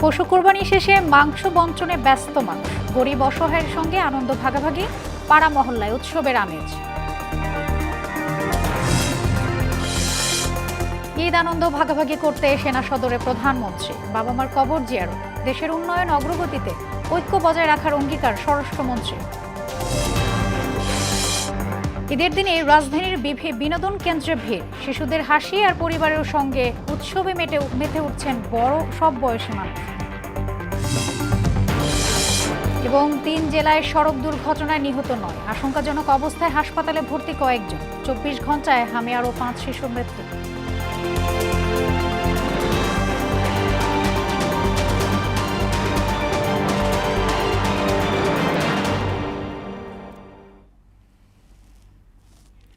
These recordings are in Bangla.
পশু কোরবানি শেষে মাংস বণ্টনে ব্যস্ত মানুষ, গরিব অসহায়ের সঙ্গে আনন্দ ভাগাভাগি, পাড়া মহল্লায় উৎসবের আমেজ। ঈদ আনন্দ ভাগাভাগি করতে সেনা সদরে প্রধানমন্ত্রী, বাবা মার কবর জিয়ারত, দেশের উন্নয়ন অগ্রগতিতে ঐক্য বজায় রাখার অঙ্গীকার স্বরাষ্ট্রমন্ত্রী। ঈদের দিনে রাজধানীর বিনোদন কেন্দ্রে ভিড়, শিশুদের হাসি আর পরিবারের সঙ্গে উৎসবে মেতে উঠছেন বড় সব বয়সী মানুষ। এবং ৩ জেলায় সড়ক দুর্ঘটনায় নিহত ৯, আশঙ্কাজনক অবস্থায় হাসপাতালে ভর্তি কয়েকজন। ২৪ ঘন্টায় হামে আরও ৫ শিশুর মৃত্যু।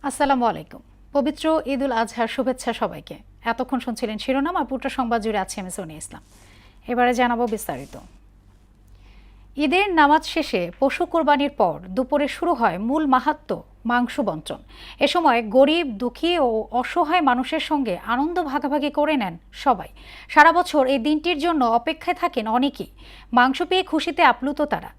আসসালামু আলাইকুম। পবিত্র ঈদ উল আজহার শুভেচ্ছা সবাইকে। এতক্ষণ শুনছিলেন শিরোনাম, আর পুরো সংবাদ জুড়ে আছে আমি সোনিয়া ইসলাম। এবারে জানাবো বিস্তারিত। ঈদের নামাজ শেষে পশু কোরবানির পর দুপুরে শুরু হয় মূল মাহাত্ম্য মাংস বণ্টন। এ সময় গরিব, দুঃখী ও অসহায় মানুষের সঙ্গে আনন্দ ভাগাভাগি করে নেন সবাই। সারা বছর এই দিনটির জন্য অপেক্ষায় থাকেন অনেকেই। মাংস পেয়ে খুশিতে আপ্লুত তারা।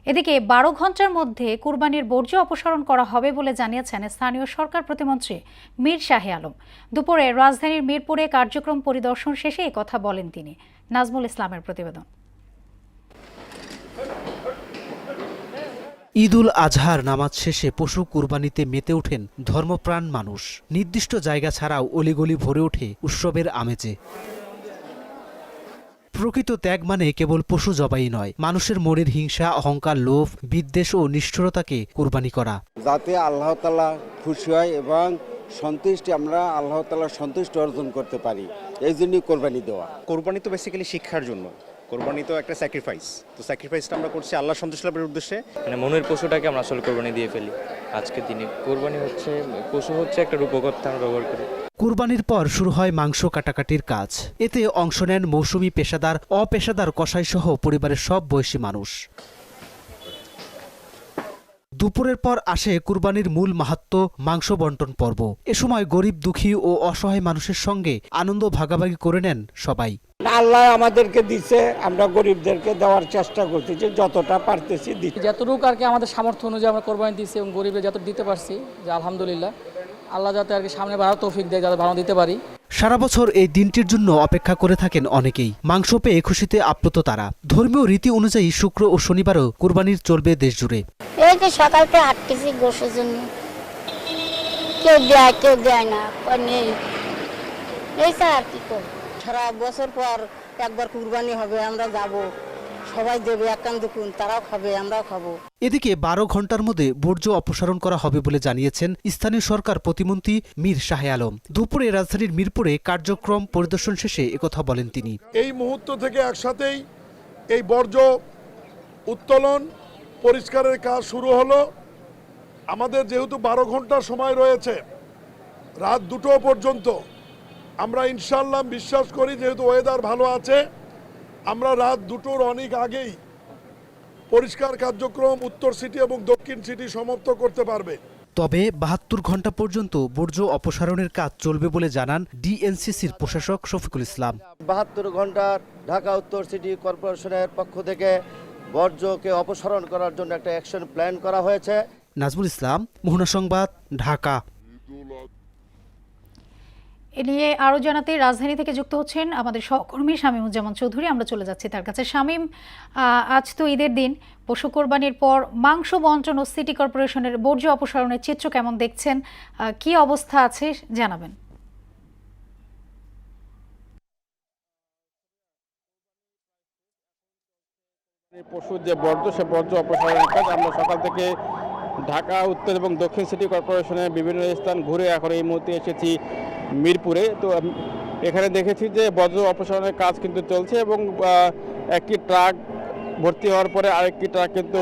এদিকে ১২ ঘন্টার মধ্যে কুরবানির বর্জ্য অপসারণ করা হবে বলে জানিয়েছেন স্থানীয় সরকার প্রতিমন্ত্রী মীর শাহে আলম। দুপুরে রাজধানীর মিরপুরে কার্যক্রম পরিদর্শন শেষে এই কথা বলেন তিনি। নাজমুল ইসলামের প্রতিবেদন। ঈদ উল আজহার নামাজ শেষে পশু কুরবানিতে মেতে ওঠেন ধর্মপ্রাণ মানুষ। নির্দিষ্ট জায়গা ছাড়াও অলিগলি ভরে ওঠে উৎসবের আমেজে। প্রকৃত ত্যাগ মানে কেবল পশু জবাই নয়, মানুষের মনের হিংসা, অহংকার, লোভ, বিদ্বেষ ও নিষ্ঠুরতাকে কুরবানি করা। যাতে আল্লাহ তাআলা খুশি হয় এবং সন্তুষ্টি, আমরা আল্লাহ তাআলার সন্তুষ্টি অর্জন করতে পারি, এই জন্যই কোরবানি দেওয়া। কোরবানি তো বেসিক্যালি শিক্ষার জন্য, কোরবানি তো একটা স্যাক্রিফাইস। তো স্যাক্রিফাইসটা আমরা করছি আল্লাহ সন্তুষ্ট লাভের উদ্দেশ্যে। মানে মনের পশুটাকে আমরা আসলে কোরবানি দিয়ে ফেলি আজকের দিনে। কোরবানি হচ্ছে, পশু হচ্ছে একটা রূপকথা আমরা ব্যবহার করি। কুরবানির পর শুরু হয় মাংস কাটাকাটির কাজ। এতে অংশ নেন মৌসুমি, পেশাদার, অপেশাদার, কসাই সহ পরিবারের সব বয়সী মানুষ। দুপুরের পর আসে কুরবানির মূল মাহাত্ম্য মাংস বণ্টন পর্ব। এ সময় গরিব, দুঃখী ও অসহায় মানুষের সঙ্গে আনন্দ ভাগাভাগি করে নেন সবাই। আল্লাহ আমাদেরকে দিচ্ছে, আমরা গরিবদেরকে দেওয়ার চেষ্টা করতেছি, যতটা পারতেছি দিচ্ছি। যতটুকু আর কি আমাদের সামর্থ্য অনুযায়ী আমরা কোরবানি দিচ্ছি এবং গরিবের যত দিতে পারছি, যে আলহামদুলিল্লাহ আল্লাহ যাতে আর কি সামনে বাড়ার তৌফিক দেয়, যাতে ভালো দিতে পারি। সারা বছর এই দিনটির জন্য অপেক্ষা করে থাকেন অনেকেই। মাংস পেয়ে খুশিতে আপ্লুত তারা। ধর্মীয় রীতি অনুযায়ী শুক্র ও শনিবারও কুরবানির চলবে দেশ জুড়ে। এই যে সকালতে হাঁটতেছি গোশের জন্য, কেউ দেয় না, নেই, এই আর কি করব। সারা বছর পর একবার কুরবানি হবে, আমরা যাব, সবাই দেবে, একান্ত দেখুন, তারাও খাবে, আমরাও খাবো। এদিকে ১২ ঘন্টার মধ্যে বর্জ্য অপসারণ করা হবে বলে জানিয়েছেন স্থানীয় সরকার প্রতিমন্ত্রী মীর শাহে আলম। দুপুরে রাজধানীর মিরপুরে কার্যক্রম পরিদর্শন শেষে একথা বলেন তিনি। এই মুহূর্ত থেকে একসাথেই এই বর্জ্য উত্তোলন পরিষ্কারের কাজ শুরু হলো। আমাদের যেহেতু ১২ ঘন্টার সময় রয়েছে, রাত ২টো পর্যন্ত, আমরা ইনশাল্লাহ বিশ্বাস করি, যেহেতু ওয়েদার ভালো আছে, আমরা রাত ২টোর অনেক আগেই পরিষ্কার কার্যক্রম উত্তর সিটি এবং দক্ষিণ সিটি সমাপ্ত করতে পারবে। তবে ৭২ ঘন্টা পর্যন্ত বর্জ্য অপসারণের কাজ চলবে বলে জানান ডিএনসিসির প্রশাসক শফিকুল ইসলাম। ৭২ ঘন্টার ঢাকা উত্তর সিটি কর্পোরেশনের পক্ষ থেকে বর্জ্যকে অপসারণ করার জন্য একটা অ্যাকশন প্ল্যান করা হয়েছে। নাজমুল ইসলাম, মোহনা সংবাদ, ঢাকা। এ নিয়ে আরও জানাতে রাজধানী থেকে যুক্ত হচ্ছেন আমাদের সহকর্মী শামীমুজ্জামান চৌধুরী। আমরা চলে যাচ্ছি তার কাছে। শামীম, আজ তো ঈদের দিন, পশু কোরবানির পর মাংস বণ্টন ও সিটি কর্পোরেশনের বর্জ্য অপসারণের চিত্র কেমন দেখছেন, কি অবস্থা আছে জানাবেন। পশুর যে বর্জ্য, সে বর্জ্য অপসারণের কাজ আমরা সকাল থেকে ঢাকা উত্তর এবং দক্ষিণ সিটি কর্পোরেশনের বিভিন্ন স্থান ঘুরে এখন এই মুহূর্তে এসেছি মিরপুরে। তো এখানে দেখেছি যে বর্জ্য অপসারণের কাজ কিন্তু চলছে এবং একটি ট্রাক ভর্তি হওয়ার পরে আরেকটি ট্রাক কিন্তু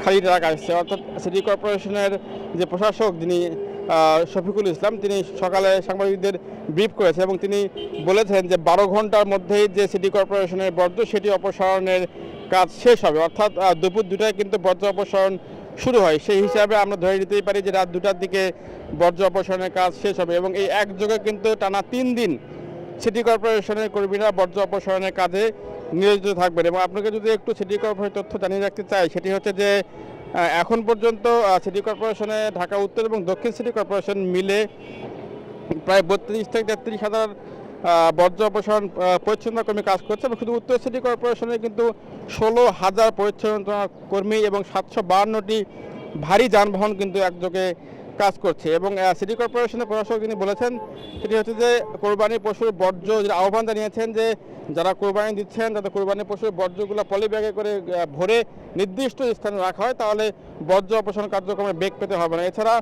খালি ট্রাক আসছে। অর্থাৎ সিটি কর্পোরেশনের যে প্রশাসক, যিনি শফিকুল ইসলাম, তিনি সকালে সাংবাদিকদের ব্রিফ করেছেন এবং তিনি বলেছেন যে ১২ ঘন্টার মধ্যেই যে সিটি কর্পোরেশনের বর্জ্য, সেটি অপসারণের কাজ শেষ হবে। অর্থাৎ দুপুর ২টায় কিন্তু বর্জ্য অপসারণ শুরু হয়। সেই হিসাবে আমরা ধরে নিতেই পারি যে রাত ২টার দিকে বর্জ্য অপসারণের কাজ শেষ হবে এবং এই একযোগে কিন্তু টানা ৩ দিন সিটি কর্পোরেশনের কর্মীরা বর্জ্য অপসারণের কাজে নিয়োজিত থাকবেন। এবং আপনাকে যদি একটু সিটি কর্পোরেশন তথ্য জানিয়ে রাখতে চাই, সেটি হচ্ছে যে এখন পর্যন্ত সিটি কর্পোরেশনে ঢাকা উত্তর এবং দক্ষিণ সিটি কর্পোরেশন মিলে প্রায় 32 থেকে 33 হাজার বর্জ্য অপসারণ পরিচ্ছন্নতা কর্মী কাজ করছে। এবং শুধু উত্তর সিটি কর্পোরেশনে কিন্তু 16,000 পরিচ্ছন্নতা কর্মী এবং 752টি ভারী যানবাহন কিন্তু একযোগে কাজ করছে। এবং সিটি কর্পোরেশনের প্রশাসক তিনি বলেছেন সেটি হচ্ছে যে কোরবানি পশুর বর্জ্য আহ্বান জানিয়েছেন যে যারা কোরবানি দিচ্ছেন তাদের কোরবানি পশুর বর্জ্যগুলো পলিব্যাগে করে ভরে নির্দিষ্ট স্থানে রাখা হয়, তাহলে বর্জ্য অপসারণ কার্যক্রমে বেগ পেতে হবে না। এছাড়া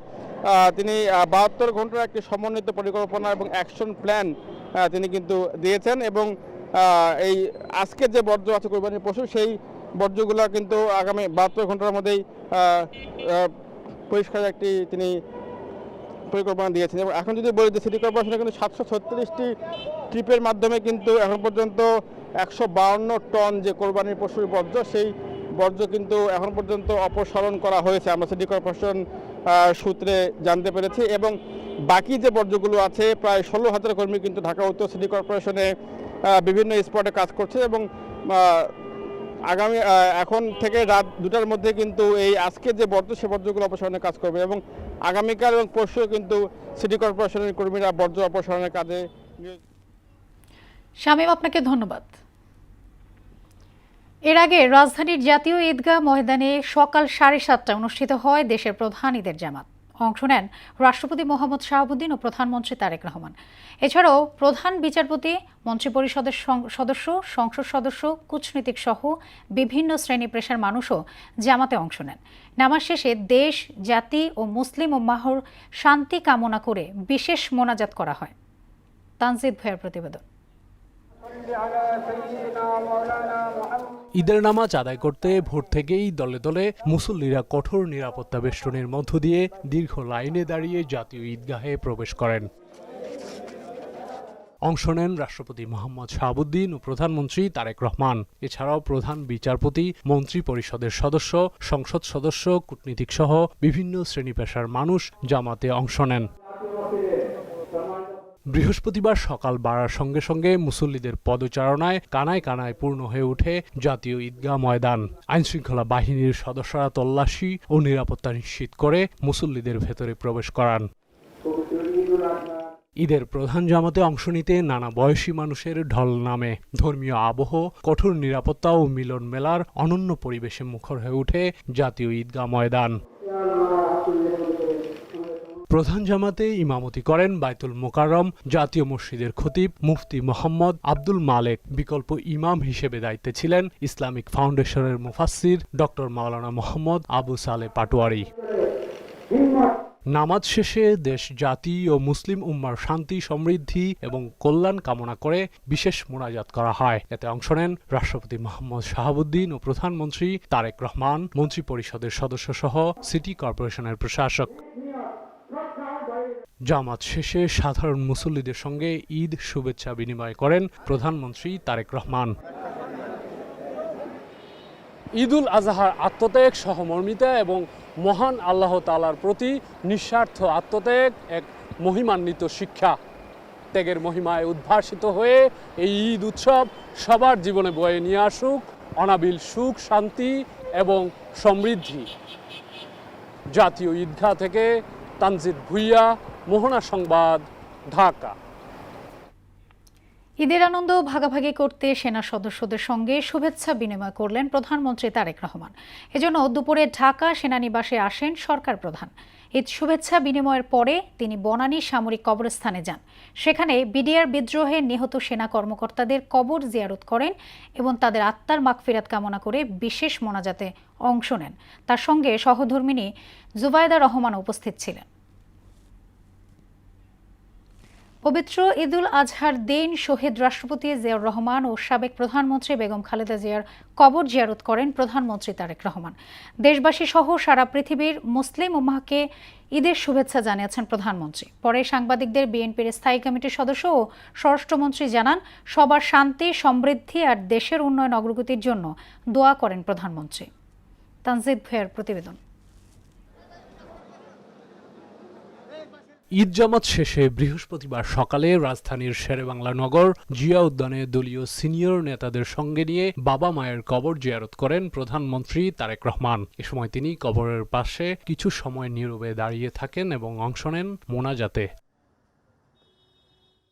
তিনি 72 ঘন্টার একটি সমন্বিত পরিকল্পনা এবং অ্যাকশন প্ল্যান তিনি কিন্তু দিয়েছেন। এবং এই আজকে যে বর্জ্য আছে কোরবানির পশু, সেই বর্জ্যগুলো কিন্তু আগামী 72 ঘন্টার মধ্যেই পরিষ্কার একটি তিনি পরিকল্পনা দিয়েছেন। এবং এখন যদি বলি যে সিটি কর্পোরেশনে কিন্তু 736টি ট্রিপের মাধ্যমে কিন্তু এখন পর্যন্ত 152 টন যে কোরবানির পশুর বর্জ্য, সেই বর্জ্য কিন্তু এখন পর্যন্ত অপসারণ করা হয়েছে, আমরা সিটি কর্পোরেশন সূত্রে জানতে পেরেছি। এবং বাকি যে বর্জ্যগুলো আছে প্রায় 16,000 কর্মী কিন্তু ঢাকা উত্তর সিটি কর্পোরেশনে বিভিন্ন স্পটে কাজ করছে। এবং আগামী এখন থেকে রাত 2টার মধ্যে কিন্তু এই আজকে যে বর্জ্য সে বর্জ্যগুলো অপসারণের কাজ করবে। এবং আগামীকাল এবং পরশু কিন্তু সিটি কর্পোরেশনের কর্মীরা বর্জ্য অপসারণের কাজে। শামীম, আপনাকে ধন্যবাদ। এর আগে রাজধানীর জাতীয় ঈদগাহ ময়দানে সকাল 7:30টায় অনুষ্ঠিত হয় দেশের প্রধান ঈদের জামাত। অংশ নেন রাষ্ট্রপতি মোহাম্মদ শাহাবুদ্দিন ও প্রধানমন্ত্রী তারেক রহমান। এছাড়াও প্রধান বিচারপতি, মন্ত্রিপরিষদের সদস্য, সংসদ সদস্য, কূটনীতিক সহ বিভিন্ন শ্রেণী পেশার মানুষও জামাতে অংশ নেন। নামাজ শেষে দেশ, জাতি ও মুসলিম উম্মাহর শান্তি কামনা করে বিশেষ মোনাজাত করা হয়। তানজিদ ভাইয়ের প্রতিবেদন। ঈদের নামাজ আদায় করতে ভোর থেকেই দলে দলে মুসল্লিরা কঠোর নিরাপত্তা বেষ্টনীর মধ্য দিয়ে দীর্ঘ লাইনে দাঁড়িয়ে জাতীয় ঈদগাহে প্রবেশ করেন। অংশ নেন রাষ্ট্রপতি মোহাম্মদ শাহাবুদ্দিন ও প্রধানমন্ত্রী তারেক রহমান। এছাড়াও প্রধান বিচারপতি, মন্ত্রী পরিষদের সদস্য, সংসদ সদস্য, কূটনীতিক সহ বিভিন্ন শ্রেণী পেশার মানুষ জামাতে অংশ নেন। বৃহস্পতিবার সকাল বাড়ার সঙ্গে সঙ্গে মুসল্লিদের পদচারণায় কানায় কানায় পূর্ণ হয়ে ওঠে জাতীয় ঈদগাহ ময়দান। আইনশৃঙ্খলা বাহিনীর সদস্যরা তল্লাশি ও নিরাপত্তা নিশ্চিত করে মুসল্লিদের ভেতরে প্রবেশ করান। ঈদের প্রধান জামাতে অংশ নিতে নানা বয়সী মানুষের ঢল নামে। ধর্মীয় আবহ, কঠোর নিরাপত্তা ও মিলন মেলার অনন্য পরিবেশে মুখর হয়ে ওঠে জাতীয় ঈদগাহ ময়দান। প্রধান জামাতে ইমামতি করেন বায়তুল মোকাররম জাতীয় মসজিদের খতিব মুফতি মোহাম্মদ আব্দুল মালেক। বিকল্প ইমাম হিসেবে দায়িত্বে ছিলেন ইসলামিক ফাউন্ডেশনের মুফাসসির ডক্টর মাওলানা মোহাম্মদ আবু সালে পাটোয়ারি। নামাজ শেষে দেশ, জাতি ও মুসলিম উম্মার শান্তি, সমৃদ্ধি এবং কল্যাণ কামনা করে বিশেষ মোনাজাত করা হয়। এতে অংশ নেন রাষ্ট্রপতি মোহাম্মদ শাহাবুদ্দিন ও প্রধানমন্ত্রী তারেক রহমান, মন্ত্রী পরিষদের সদস্য সহ সিটি কর্পোরেশনের প্রশাসক। জামাত শেষে সাধারণ মুসল্লিদের সঙ্গে ঈদ শুভেচ্ছা বিনিময় করেন প্রধানমন্ত্রী তারেক রহমান। ঈদুল আজহার আত্মত্যাগ, সহমর্মিতা এবং মহান আল্লাহ তাআলার প্রতি নিঃস্বার্থ আত্মত্যাগ এক মহিমান্বিত শিক্ষা। ত্যাগের মহিমায় উদ্ভাসিত হয়ে এই ঈদ উৎসব সবার জীবনে বয়ে নিয়ে আসুক অনাবিল সুখ, শান্তি এবং সমৃদ্ধি। জাতীয় ঈদগাহ থেকে তানজিদ ভুইয়া, মোহনা সংবাদ, ঢাকা। ঈদের আনন্দ ভাগাভাগি করতে সেনা সদস্যদের সঙ্গে শুভেচ্ছা বিনিময় করলেন প্রধানমন্ত্রী তারেক রহমান। এজন্য দুপুরে ঢাকা সেনানিবাসে আসেন সরকার প্রধান। ঈদ শুভেচ্ছা বিনিময়ের পরে তিনি বনানী সামরিক কবরস্থানে যান। সেখানে বিডিআর বিদ্রোহে নিহত সেনা কর্মকর্তাদের কবর জিয়ারত করেন এবং তাদের আত্মার মাগফিরাত কামনা করে বিশেষ মোনাজাতে অংশ নেন। তার সঙ্গে সহধর্মিণী জুবাইদা রহমান উপস্থিত ছিলেন। পবিত্র ঈদুল আজহার দিন শহীদ রাষ্ট্রপতি জিয়াউর রহমান ও সাবেক প্রধানমন্ত্রী বেগম খালেদা জিয়ার কবর জিয়ারত করেন প্রধানমন্ত্রী তারেক রহমান। দেশবাসী সহ সারা পৃথিবীর মুসলিম উম্মাহকে ঈদের শুভেচ্ছা জানিয়েছেন প্রধানমন্ত্রী। পরে সাংবাদিকদের বিএনপির স্থায়ী কমিটির সদস্য ও স্বরাষ্ট্রমন্ত্রী জানান, সবার শান্তি, সমৃদ্ধি আর দেশের উন্নয়ন অগ্রগতির জন্য দোয়া করেন প্রধানমন্ত্রী। তানজিদ ভাইয়ের প্রতিবেদন। ঈদ জামাত শেষে বৃহস্পতিবার সকালে রাজধানীর শেরেবাংলা নগর জিয়া উদ্যানে দলীয় সিনিয়র নেতাদের সঙ্গে নিয়ে বাবা মায়ের কবর জিয়ারত করেন প্রধানমন্ত্রী তারেক রহমান। এ সময় তিনি কবরের পাশে কিছু সময় নীরবে দাঁড়িয়ে থাকেন এবং অংশ নেন মোনাজাতে।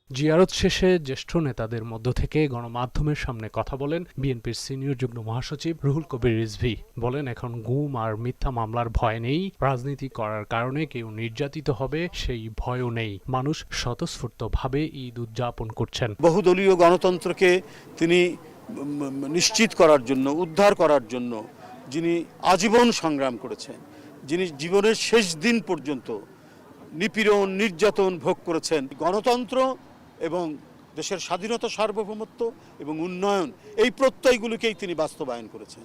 জিয়ারত শেষে জ্যেষ্ঠ নেতাদের মধ্য থেকে গণমাধ্যমের সামনে কথা বলেন বিএনপির সিনিয়র যুগ্ম মহাসচিব রুহুল কবির রিজভী। বলেন, এখন গুম আর মিথ্যা মামলার ভয় নেই, রাজনীতি করার কারণে কেউ নির্যাতিত হবে সেই ভয়ও নেই। মানুষ স্বতঃস্ফূর্তভাবে ঈদ উদযাপন করছেন। বহুদলীয় গণতন্ত্রকে তিনি নিশ্চিত করার জন্য, উদ্ধার করার জন্য যিনি আজীবন সংগ্রাম করেছেন, যিনি জীবনের শেষ দিন পর্যন্ত নিপীড়ন নির্যাতন ভোগ করেছেন, গণতন্ত্র এবং দেশের স্বাধীনতা, সার্বভৌমত্ব এবং উন্নয়ন এই প্রত্যয়গুলোকেই তিনি বাস্তবায়ন করেছেন।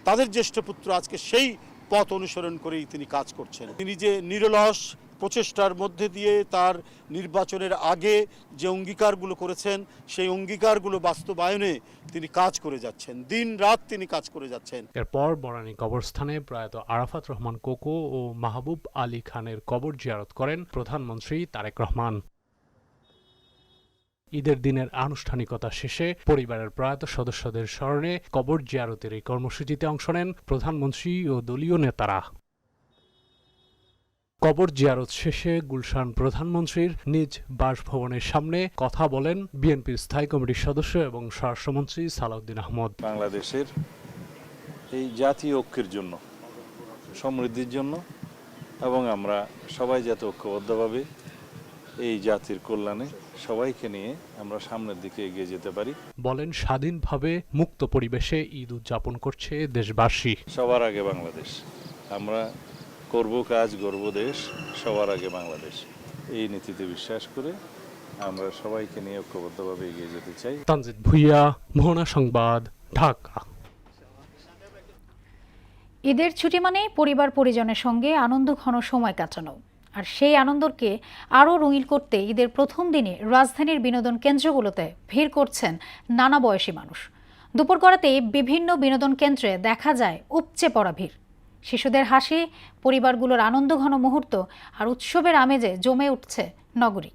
তাদের জ্যেষ্ঠ পুত্র আজকে সেই পথ অনুসরণ করেই তিনি কাজ করছেন। তিনি যে নিরলস প্রচেষ্টার মধ্যে দিয়ে তার নির্বাচনের আগে যে অঙ্গীকারগুলো করেছেন সেই অঙ্গীকারগুলো বাস্তবায়নে তিনি কাজ করে যাচ্ছেন, দিন রাত তিনি কাজ করে যাচ্ছেন। এরপর বনানী কবরস্থানে প্রয়াত আরাফাত রহমান কোকো ও মাহবুব আলী খানের কবর জিয়ারত করেন প্রধানমন্ত্রী তারেক রহমান। ঈদের দিনের আনুষ্ঠানিকতা শেষে পরিবারের প্রয়াত সদস্যদের স্মরণে কবর জিয়ারতের এই কর্মসূচিতে অংশ নেন প্রধানমন্ত্রী ও দলীয় নেতারা। কবর জিয়ারত শেষে গুলশান প্রধানমন্ত্রীর নিজ বাসভবনের সামনে কথা বলেন বিএনপির স্থায়ী কমিটির সদস্য এবং স্বরাষ্ট্রমন্ত্রী সালাউদ্দিন আহমদ। বাংলাদেশের এই জাতীয় ঐক্যের জন্য, সমৃদ্ধির জন্য এবং আমরা সবাই যাতে ঐক্যবদ্ধভাবে এই জাতির কল্যাণে সবাইকে নিয়ে আমরা সামনের দিকে এগিয়ে যেতে পারি। বলেন, স্বাধীনভাবে মুক্ত পরিবেশে ঈদ উদযাপন করছে দেশবাসী। সবার আগে বাংলাদেশ, আমরা করব কাজ, গর্ব দেশ, সবার আগে বাংলাদেশ, এই নীতিতে বিশ্বাস করে আমরা সবাইকে নিয়ে ঐক্যবদ্ধভাবে এগিয়ে যেতে চাই। তানজিদ ভুইয়া, মোহনা সংবাদ, ঢাকা। ঈদের ছুটি মানে পরিবার পরিজনের সঙ্গে আনন্দঘন সময় কাটানো, আর সেই আনন্দকে আরও রঙিন করতে ঈদের প্রথম দিনে রাজধানীর বিনোদন কেন্দ্রগুলোতে ভিড় করছেন নানা বয়সী মানুষ। দুপুর গড়াতেই বিভিন্ন বিনোদন কেন্দ্রে দেখা যায় উপচে পড়া ভিড়। শিশুদের হাসি, পরিবারগুলোর আনন্দঘন মুহূর্ত আর উৎসবের আমেজে জমে উঠছে নগরী।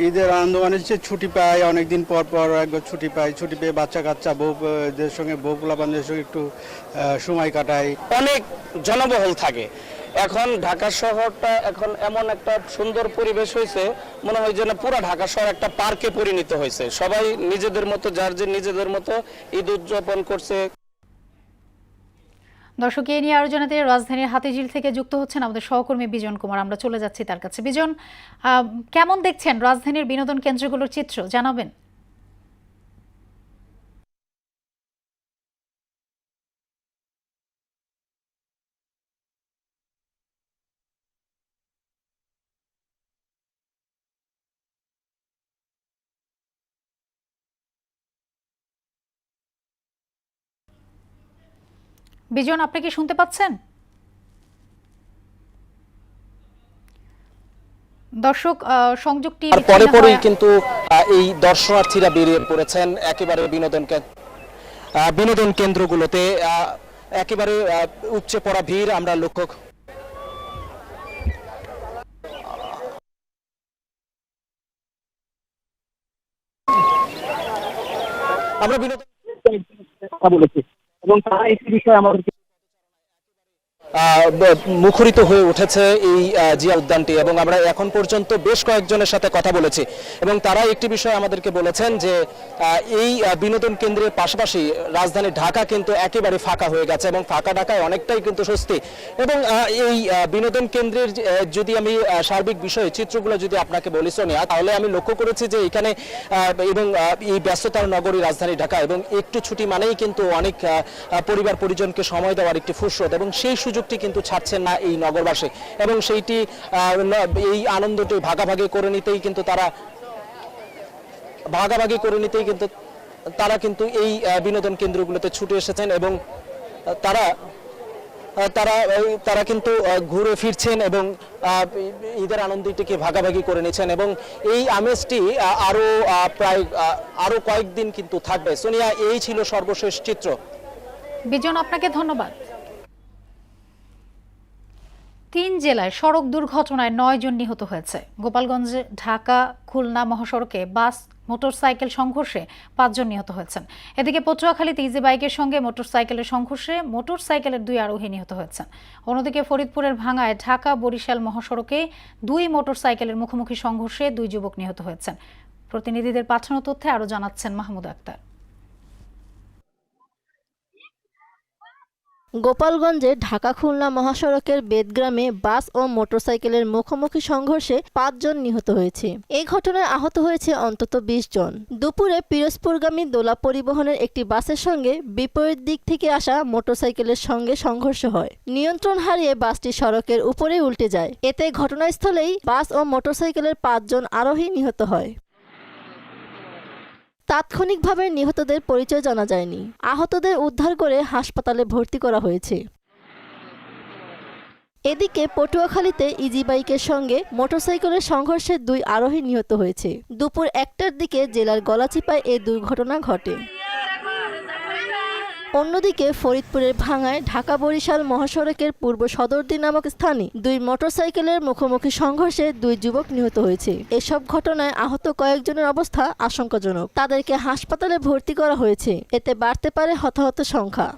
ঈদের আনন্দ মানে ছুটি পাই, অনেকদিন পর পর একবার ছুটি পাই, ছুটি পেয়ে বাচ্চা কাচ্চা বউদের সঙ্গে, বউ পোলাপানদের সঙ্গে একটু সময় কাটাই। অনেক জনবহুল থাকে। এখন ঢাকা শহরটা এখন এমন একটা সুন্দর পরিবেশ হয়েছে, মনে হয় যেন পুরো ঢাকা শহর একটা পার্কে পরিণত হয়েছে। সবাই নিজেদের মতো, যার যে নিজেদের মতো ঈদ উদযাপন করছে। দর্শক, এই নিয়ে আরো জানাতে রাজধানীর হাতিঝিল থেকে যুক্ত হচ্ছেন আমাদের সহকর্মী বিজন কুমার। আমরা চলে যাচ্ছি তার কাছে। বিজন, কেমন দেখছেন রাজধানীর বিনোদন কেন্দ্রগুলোর চিত্র, জানাবেন? বিজন, আপনি কি শুনতে পাচ্ছেন? দর্শক, সংযোগটি পরেই কিন্তু এই দর্শনার্থীরা বেরিয়ে পড়েছেন একেবারে বিনোদন কেন্দ্রগুলোতে। একেবারে উপচে পড়া ভিড় আমরা লক্ষ্য। আমরা বিনোদন কথা বলেছি এবং তারা এই বিষয়ে আমাদেরকে মুখরিত হয়ে উঠেছে এই জিয়া উদ্যানটি, এবং আমরা এখন পর্যন্ত বেশ কয়েকজনের সাথে কথা বলেছি এবং তারা একটি বিষয় আমাদেরকে বলেছেন যে এই বিনোদন কেন্দ্রের পাশাপাশি রাজধানী ঢাকা কিন্তু একেবারে ফাঁকা হয়ে গেছে এবং ফাঁকা ঢাকায় অনেকটাই কিন্তু স্বস্তি। এবং এই বিনোদন কেন্দ্রের যদি আমি সার্বিক বিষয়ে চিত্রগুলো যদি আপনাকে বলি সোনিয়া, তাহলে আমি লক্ষ্য করেছি যে এখানে এবং এই ব্যস্ততার নগরী রাজধানী ঢাকা এবং একটু ছুটি মানেই কিন্তু অনেক পরিবার পরিজনকে সময় দেওয়ার একটি ফুরসত, এবং সেই সুযোগটি কিন্তু ছাড়ছেন না এই নগরবাসী, এবং সেইটি এই আনন্দটি ভাগাভাগি করে নিতেই কিন্তু তারা কিন্তু এই বিনোদন কেন্দ্রগুলোতে ছুটে এসেছেন এবং তারা কিন্তু ঘুরে ফিরছেন এবং ঈদের আনন্দটিকে ভাগাভাগি করে নিচ্ছেন, এবং এই আমেজটি আরো কয়েকদিন কিন্তু থাকবে। সোনিয়া, এই ছিল সর্বশেষ চিত্র। বিজন, আপনাকে ধন্যবাদ। তিন জেলায় সড়ক দুর্ঘটনায় 9 জন নিহত হয়েছে। গোপালগঞ্জে ঢাকা খুলনা মহাসড়কে বাস মোটরসাইকেল সংঘর্ষে 5 জন নিহত হয়েছেন। এদিকে পটুয়াখালীতে ইজি বাইকের সঙ্গে মোটরসাইকেলের সংঘর্ষে মোটরসাইকেলের 2 আরোহী নিহত হয়েছেন। অন্যদিকে ফরিদপুরের ভাঙ্গায় ঢাকা বরিশাল মহাসড়কে 2 মোটরসাইকেলের মুখোমুখি সংঘর্ষে 2 যুবক নিহত হয়েছেন। প্রতিনিধিদের পাঠানো তথ্যে আরও জানাচ্ছেন মাহমুদ আক্তার। গোপালগঞ্জে ঢাকা খুলনা মহাসড়কের বেদগ্রামে বাস ও মোটরসাইকেলের মুখোমুখি সংঘর্ষে 5 জন নিহত হয়েছে। এই ঘটনায় আহত হয়েছে অন্তত 20 জন। দুপুরে পিরোজপুরগামী দোলা পরিবহনের একটি বাসের সঙ্গে বিপরীত দিক থেকে আসা মোটরসাইকেলের সঙ্গে সংঘর্ষ হয়। নিয়ন্ত্রণ হারিয়ে বাসটি সড়কের উপরেই উল্টে যায়। এতে ঘটনাস্থলেই বাস ও মোটরসাইকেলের 5 জন আরোহী নিহত হয়। তাৎক্ষণিকভাবে নিহতদের পরিচয় জানা যায়নি। আহতদের উদ্ধার করে হাসপাতালে ভর্তি করা হয়েছে। এদিকে পটুয়াখালীতে ইজি বাইকের সঙ্গে মোটরসাইকেলের সংঘর্ষে 2 আরোহী নিহত হয়েছে। দুপুর 1টার দিকে জেলার গলাচিপায় এই দুর্ঘটনা ঘটে। অন্যদিকে ফরিদপুরের ভাঙ্গায় ঢাকা বরিশাল মহাসড়কের পূর্ব সদরদি নামক স্থানে 2 মোটরসাইকেলের মুখোমুখি সংঘর্ষে 2 যুবক নিহত হয়েছে। এসব ঘটনায় আহত কয়েকজনের অবস্থা আশঙ্কাজনক। তাদেরকে হাসপাতালে ভর্তি করা হয়েছে। এতে বাড়তে পারে হতাহত সংখ্যা।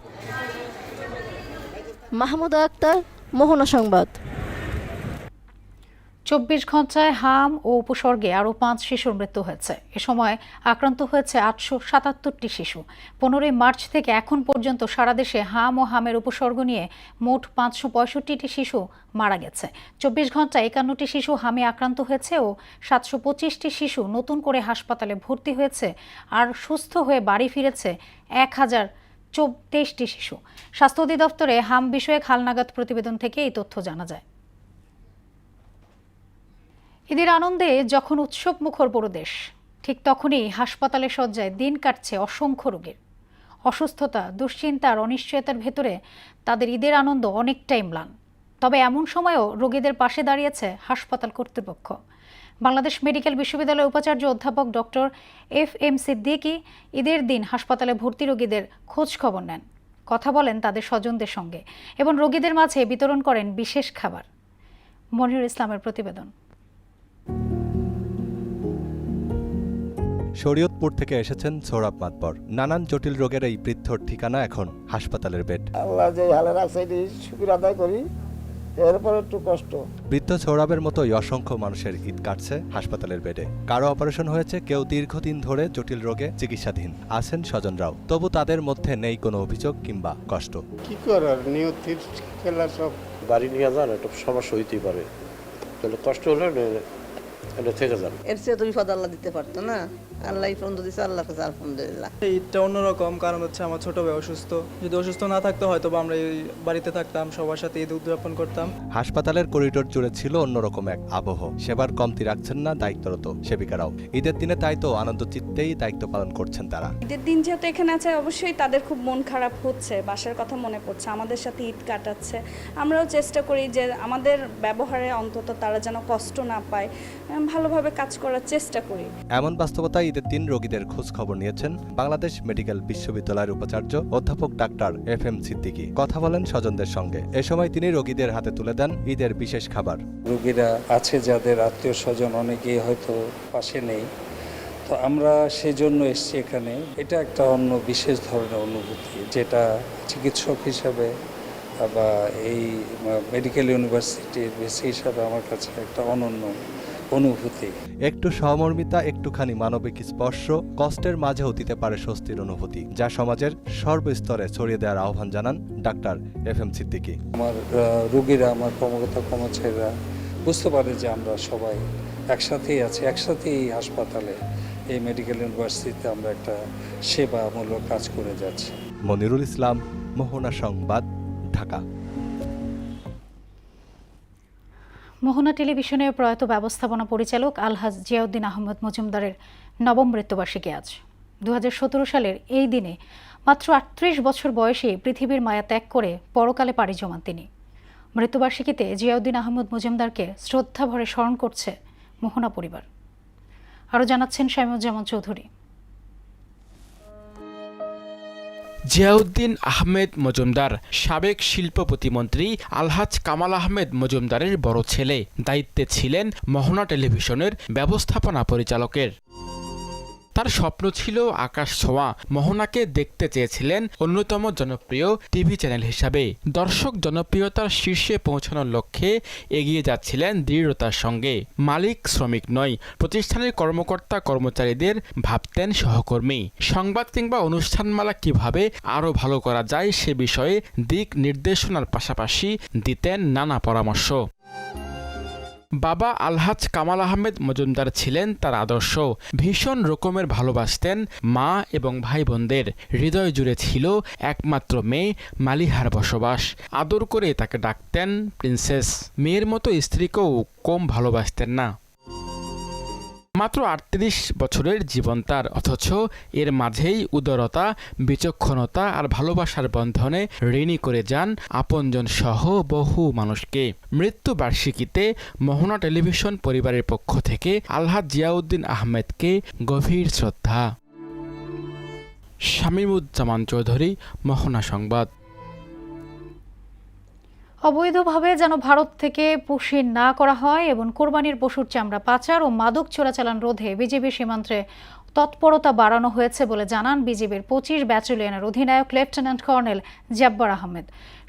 মাহমুদ আক্তার, মোহনা সংবাদ। 24 ঘন্টায় হাম ও উপসর্গে আরও 5 শিশুর মৃত্যু হয়েছে। এ সময় আক্রান্ত হয়েছে 877টি শিশু। 15 মার্চ থেকে এখন পর্যন্ত সারা দেশে হাম ও হামের উপসর্গ নিয়ে মোট 565টি শিশু মারা গেছে। 24 ঘন্টায় 51টি শিশু হামে আক্রান্ত হয়েছে ও 725টি শিশু নতুন করে হাসপাতালে ভর্তি হয়েছে। আর সুস্থ হয়ে বাড়ি ফিরেছে 1023টি শিশু। স্বাস্থ্য অধিদপ্তরে হাম বিষয়ক হালনাগাদ প্রতিবেদন থেকে এই তথ্য জানা যায়। ঈদের আনন্দে যখন উৎসব মুখর পুরো দেশ, ঠিক তখনই হাসপাতালে শয্যায় দিন কাটছে অসংখ্য রোগীর। অসুস্থতা, দুশ্চিন্তা আর অনিশ্চয়তার ভেতরে তাদের ঈদের আনন্দ অনেকটাই ম্লান। তবে এমন সময়েও রোগীদের পাশে দাঁড়িয়েছে হাসপাতাল কর্তৃপক্ষ। বাংলাদেশ মেডিকেল বিশ্ববিদ্যালয়ের উপাচার্য অধ্যাপক ডক্টর FM সিদ্দিকী ঈদের দিন হাসপাতালে ভর্তি রোগীদের খোঁজ খবর নেন, কথা বলেন তাদের স্বজনদের সঙ্গে এবং রোগীদের মাঝে বিতরণ করেন বিশেষ খাবার। মনিরুল ইসলামের প্রতিবেদন। শরীয়তপুর থেকে এসেছেন সৌরভ মাতবর। নানান জটিল রোগের এই বৃদ্ধর ঠিকানা এখন হাসপাতালের বেড। আল্লাহ যে হালে রাখছে শুকর আদায় করি, এরপর একটু কষ্ট। বৃদ্ধ সৌরভের মতোই অসংখ্য মানুষের ঈদ কাটছে হাসপাতালের বেডে। কারো অপারেশন হয়েছে, কেউ দীর্ঘদিন ধরে জটিল রোগে চিকিৎসাধীন আছেন স্বজনরাও। তবু তাদের মধ্যে নেই কোনো অভিযোগ কিংবা কষ্ট। কি করার, নিয়তির খেলা সব। বাড়ি নিয়ে যান, একটা সমস্যা হইতেই পারে, তাহলে কষ্ট হলে থেকে যান। এর চেয়ে তো বিপদ আল্লাহ দিতে পারতো না। আল্লাহ ফন্দ দিচ্ছে, আল্লাহ কাছে আলহামদুলিল্লাহ। ঈদটা অন্যরকম, কারণ হচ্ছে আমার ছোট ভাই অসুস্থ। যদি অসুস্থ না থাকতো হয়তো আমরা এই বাড়িতে থাকতাম, সবার সাথে ঈদ উদযাপন করতাম। হাসপাতালের করিডোর জুড়ে ছিল অন্যরকম এক আবহ। সেবার কমতি রাখছেন না দায়িত্বরত সেবিকারাও। ঈদের দিনে তাই তো আনন্দ চিত্তেই দায়িত্ব পালন করছেন তারা। ঈদের দিন যেহেতু এখানে আছে, অবশ্যই তাদের খুব মন খারাপ হচ্ছে, বাসার কথা মনে পড়ছে, আমাদের সাথে ঈদ কাটাচ্ছে। আমরাও চেষ্টা করি যে আমাদের ব্যবহারে অন্তত তারা যেন কষ্ট না পায়, ভালোভাবে কাজ করার চেষ্টা করি। এমন বাস্তবতায় ঈদের দিন রোগীদের খোঁজ খবর নিয়েছেন বাংলাদেশ মেডিকেল বিশ্ববিদ্যালয়ের উপাচার্য অধ্যাপক ডাক্তার FM সিদ্দিকী। কথা বলেন স্বজনদের সঙ্গে। এ সময় তিনি রোগীদের হাতে তুলে দেন ঈদের বিশেষ খাবার। রোগীরা আছে যাদের আত্মীয় স্বজন অনেকেই হয়তো পাশে নেই, তো আমরা সেজন্য এসেছি এখানে। এটা একটা অন্য বিশেষ ধরনের অনুভূতি, যেটা চিকিৎসক হিসাবে বা এই মেডিকেল ইউনিভার্সিটির ভিসি হিসাবে আমার কাছে একটা অনন্য অনুভূতি। একটু সহমর্মিতা, একটুখানি মানবিক স্পর্শ কষ্টের মাঝেও দিতে পারে স্বস্তির অনুভূতি, যা সমাজের সর্বস্তরে ছড়িয়ে দেওয়ার আহ্বান জানান ডাক্তার FM সিদ্দিকী। আমার রোগীরা, আমার কর্মকর্তা কর্মচারীরা বুঝতে পারে যে আমরা সবাই একসাথেই আছি, একসাথেই হাসপাতালে, এই মেডিকেল ইউনিভার্সিটিতে আমরা একটা সেবামূলক কাজ করে যাচ্ছি। মনিরুল ইসলাম, মোহনা সংবাদ, ঢাকা। মোহনা টেলিভিশনের প্রয়াত ব্যবস্থাপনা পরিচালক আলহাজ জিয়াউদ্দিন আহমদ মজুমদারের নবম মৃত্যুবার্ষিকী আজ। 2017 সালের এই দিনে মাত্র 38 বছর বয়সে পৃথিবীর মায়া ত্যাগ করে পরকালে পাড়ি জমান তিনি। মৃত্যুবার্ষিকীতে জিয়াউদ্দিন আহমদ মজুমদারকে শ্রদ্ধা ভরে স্মরণ করছে মোহনা পরিবার। আরও জানাচ্ছেন শামীমুজ্জামান চৌধুরী। জিয়াউদ্দিন আহমেদ মজুমদার সাবেক শিল্প প্রতিমন্ত্রী আলহাজ কামাল আহমেদ মজুমদারের বড় ছেলে, দায়িত্বে ছিলেন মোহনা টেলিভিশনের ব্যবস্থাপনা পরিচালকের। তার স্বপ্ন ছিল আকাশ ছোঁয়া। মোহনাকে দেখতে চেয়েছিলেন অন্যতম জনপ্রিয় টিভি চ্যানেল হিসাবে। দর্শক জনপ্রিয়তার শীর্ষে পৌঁছানোর লক্ষ্যে এগিয়ে যাচ্ছিলেন দৃঢ়তার সঙ্গে। মালিক শ্রমিক নয়, প্রতিষ্ঠানের কর্মকর্তা কর্মচারীদের ভাবতেন সহকর্মী। সংবাদ কিংবা অনুষ্ঠানমালা কিভাবে আরও ভালো করা যায় সে বিষয়ে দিক নির্দেশনার পাশাপাশি দিতেন নানা পরামর্শ। বাবা আলহাজ কামাল আহমেদ মজুমদার ছিলেন তার আদর্শ। ভীষণ রকমের ভালোবাসতেন মা এবং ভাই বোনদের। হৃদয় জুড়ে ছিল একমাত্র মেয়ে মালিহার বসবাস। আদর করে তাকে ডাকতেন প্রিন্সেস। মেয়ের মতো স্ত্রীকেও কম ভালোবাসতেন না। মাত্র ৩৮ বছরের জীবন তার, অথচ এর মাঝেই উদারতা, বিচক্ষণতা আর ভালোবাসার বন্ধনে ঋণী করে যান আপনজন সহ বহু মানুষকে। মৃত্যু বার্ষিকীতে মোহনা টেলিভিশন পরিবারের পক্ষ থেকে আলহাজ জিয়াউদ্দিন আহমেদকে গভীর শ্রদ্ধা। শামীমুজ্জামান চৌধুরী, মোহনা সংবাদ। অবৈধভাবে যেন ভারত থেকে পুষি না করা হয় এবং কোরবানির পশুর চামড়া পাচার ও মাদক চোরাচালান রোধে বিজিবি সীমান্তে তৎপরতা বাড়ানো হয়েছে বলে জানান বিজিবির ২৫ ব্যাটালিয়নের অধিনায়ক লেফটেন্যান্ট কর্নেল জব্বার আহমেদ।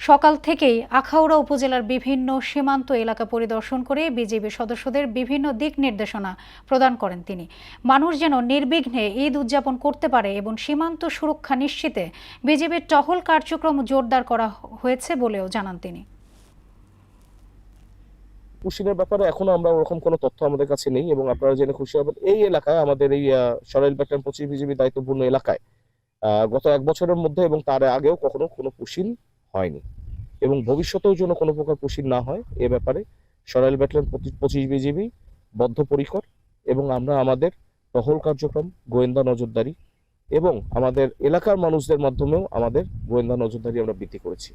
সকাল থেকেই আখাউড়া উপজেলার বিভিন্ন সীমান্ত এলাকা পরিদর্শন করে বিজিবি সদস্যদের বিভিন্ন দিক নির্দেশনা প্রদান করেন তিনি। মানুষ যেন নির্বিঘ্নে ঈদ উদযাপন করতে পারে এবং সীমান্ত সুরক্ষা নিশ্চিতে বিজিবির টহল কার্যক্রম জোরদার করা হয়েছে বলেও জানান তিনি। পুশিনের ব্যাপারে এখনো আমরা ওরকম কোনো তথ্য আমাদের কাছে নেই এবং আপনারা জেনে খুশি হবেন এই এলাকায় আমাদের এই সরাইল ব্যাটালিয়ন ২৫ বিজিবি দায়িত্বপূর্ণ এলাকায় গত ১ বছরের মধ্যে এবং তার আগেও কখনো কোনো পুশিন হয়নি এবং ভবিষ্যতেও যেন কোনো প্রকার পুশিন না হয় এ ব্যাপারে সরাইল ব্যাটালিয়ন ২৫ বিজিবি বদ্ধপরিকর এবং আমরা আমাদের টহল কার্যক্রম, গোয়েন্দা নজরদারি এবং আমাদের এলাকার মানুষদের মাধ্যমেও আমাদের গোয়েন্দা নজরদারি আমরা বৃদ্ধি করেছি।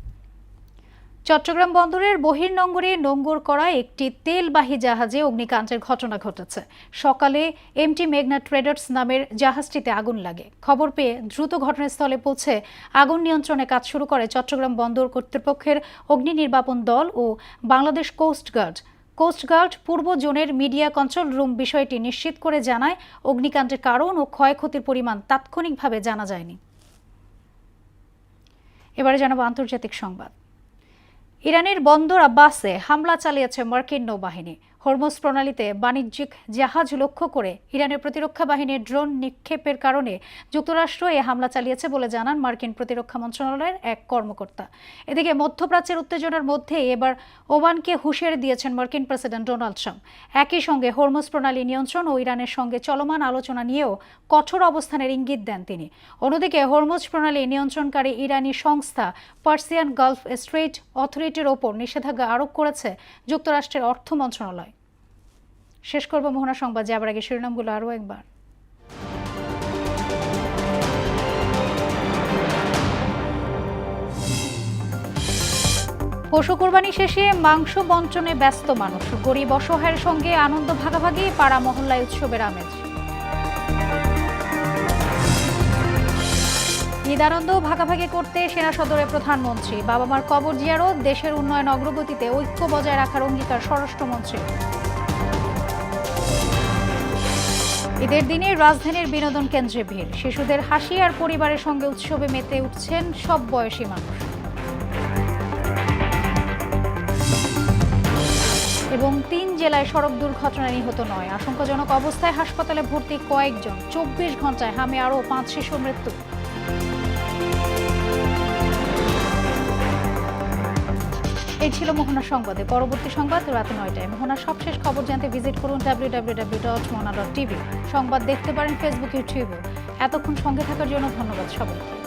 চট্টগ্রাম বন্দরের বহির্নোঙরে নোঙর করা একটি তেলবাহী জাহাজে অগ্নিকাণ্ডের ঘটনা ঘটেছে। সকালে এমটি মেঘনা ট্রেডার্স নামের জাহাজটিতে আগুন লাগে। খবর পেয়ে দ্রুত ঘটনাস্থলে পৌঁছে আগুন নিয়ন্ত্রণে কাজ শুরু করে চট্টগ্রাম বন্দর কর্তৃপক্ষের অগ্নি নির্বাপন দল ও বাংলাদেশ কোস্টগার্ড। কোস্টগার্ড পূর্ব জোনের মিডিয়া কন্ট্রোল রুম বিষয়টি নিশ্চিত করে জানায় অগ্নিকাণ্ডের কারণ ও ক্ষয়ক্ষতির পরিমাণ তাৎক্ষণিকভাবে জানা যায়নি। এবারে জানাবো আন্তর্জাতিক সংবাদ। ইরানের বন্দর আব্বাসে হামলা চালিয়েছে মার্কিন নৌবাহিনী। হরমুজ প্রণালীতে বাণিজ্যিক জাহাজ লক্ষ্য করে ইরানের প্রতিরক্ষা বাহিনীর ড্রোন নিক্ষেপের কারণে যুক্তরাষ্ট্র এ হামলা চালিয়েছে বলে জানান মার্কিন প্রতিরক্ষা মন্ত্রণালয়ের এক কর্মকর্তা। এদিকে মধ্যপ্রাচ্যের উত্তেজনার মধ্যে এবার ওমানকে হুঁশিয়ারি দিয়েছেন মার্কিন প্রেসিডেন্ট ডোনাল্ড ট্রাম্প। একই সঙ্গে হরমুজ প্রণালী নিয়ন্ত্রণ ও ইরানের সঙ্গে চলমান আলোচনা নিয়েও কঠোর অবস্থানের ইঙ্গিত দেন তিনি। অন্যদিকে হরমুজ প্রণালী নিয়ন্ত্রণকারী ইরানি সংস্থা পার্সিয়ান গালফ স্ট্রেইট অথরিটির ওপর নিষেধাজ্ঞা আরোপ করেছে যুক্তরাষ্ট্রের অর্থ মন্ত্রণালয়। শেষ করব মোহনা সংবাদ, যাবার আগে শিরোনামগুলো আরও একবার। পশু কোরবানি শেষে মাংস বণ্টনে ব্যস্ত মানুষ। গরিব অসহায়ের সঙ্গে আনন্দ ভাগাভাগি, পাড়া মহল্লায় উৎসবের আমেজ। ঈদ আনন্দ ভাগাভাগি করতে সেনা সদরে প্রধানমন্ত্রী। বাবা মার কবর জিয়ারত, দেশের উন্নয়ন অগ্রগতিতে ঐক্য বজায় রাখার অঙ্গীকার স্বরাষ্ট্রমন্ত্রী। ঈদের দিনে রাজধানীর বিনোদন কেন্দ্রে ভিড়। শিশুদের হাসি আর পরিবারের সঙ্গে উৎসবে মেতে উঠছেন সব বয়সী মানুষ। এবং ৩ জেলায় সড়ক দুর্ঘটনায় নিহত ৯। আশঙ্কাজনক অবস্থায় হাসপাতালে ভর্তি কয়েকজন। ২৪ ঘন্টায় হামে আরও ৫ শিশুর মৃত্যু। এই ছিল মোহনা সংবাদে। পরবর্তী সংবাদ রাত ৯টায়। মোহনার সবশেষ খবর জানতে ভিজিট করুন www.mohana.tv। সংবাদ দেখতে পারেন ফেসবুক, ইউটিউবে। এতক্ষণ সঙ্গে থাকার জন্য ধন্যবাদ সবাইকে।